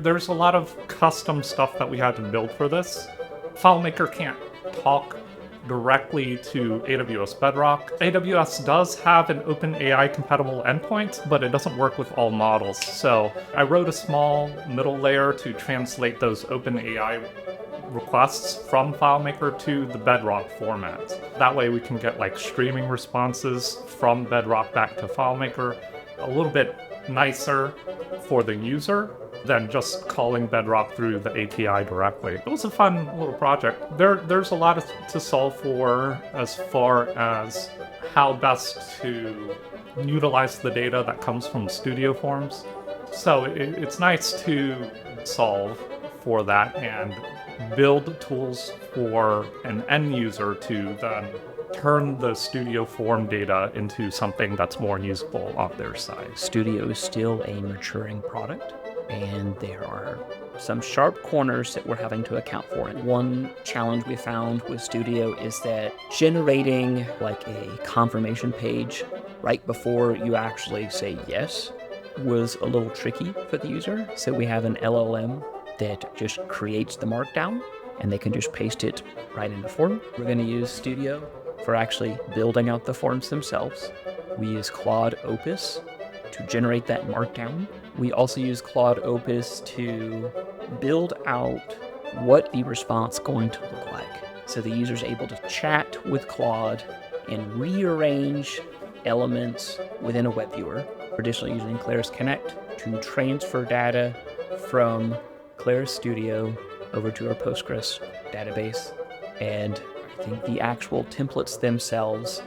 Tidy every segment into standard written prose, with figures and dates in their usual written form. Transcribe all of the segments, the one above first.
There's a lot of custom stuff that we had to build for this. FileMaker can't talk directly to AWS Bedrock. AWS does have an OpenAI compatible endpoint, but it doesn't work with all models. So I wrote a small middle layer to translate those OpenAI requests from FileMaker to the Bedrock format. That way we can get like streaming responses from Bedrock back to FileMaker, a little bit nicer for the user than just calling Bedrock through the API directly. It was a fun little project. There's a lot to solve for as far as how best to utilize the data that comes from Studio Forms. So it's nice to solve for that and build tools for an end user to then turn the Studio Form data into something that's more usable on their side. Studio is still a maturing product, and there are some sharp corners that we're having to account for. And one challenge we found with Studio is that generating like a confirmation page right before you actually say yes was a little tricky for the user. So we have an LLM that just creates the markdown, and they can just paste it right in the form. We're going to use Studio for actually building out the forms themselves. We use Claude Opus to generate that markdown. We also use Claude Opus to build out what the response is going to look like. So the user is able to chat with Claude and rearrange elements within a web viewer. We're additionally using Claris Connect to transfer data from Claris Studio over to our Postgres database. And I think the actual templates themselves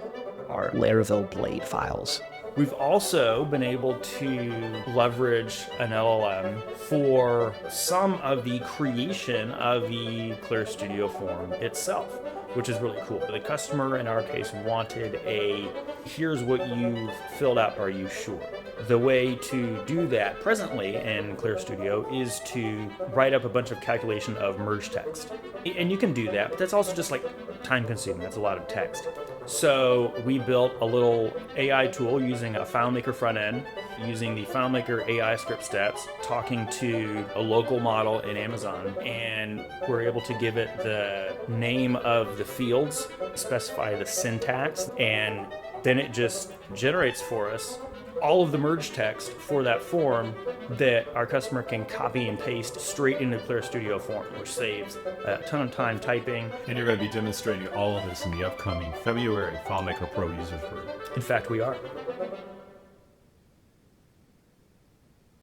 are Laravel Blade files. We've also been able to leverage an LLM for some of the creation of the Claris Studio form itself, which is really cool. The customer, in our case, wanted a, here's what you've filled out, are you sure? The way to do that presently in Claris Studio is to write up a bunch of calculation of merge text. And you can do that, but that's also just like time consuming. That's a lot of text. So we built a little AI tool using a FileMaker front end, using the FileMaker AI script steps, talking to a local model in Amazon, and we're able to give it the name of the fields, specify the syntax, and then it just generates for us all of the merge text for that form that our customer can copy and paste straight into Claris Studio form, which saves a ton of time typing. And you're going to be demonstrating all of this in the upcoming February FileMaker Pro Users Group. In fact, we are.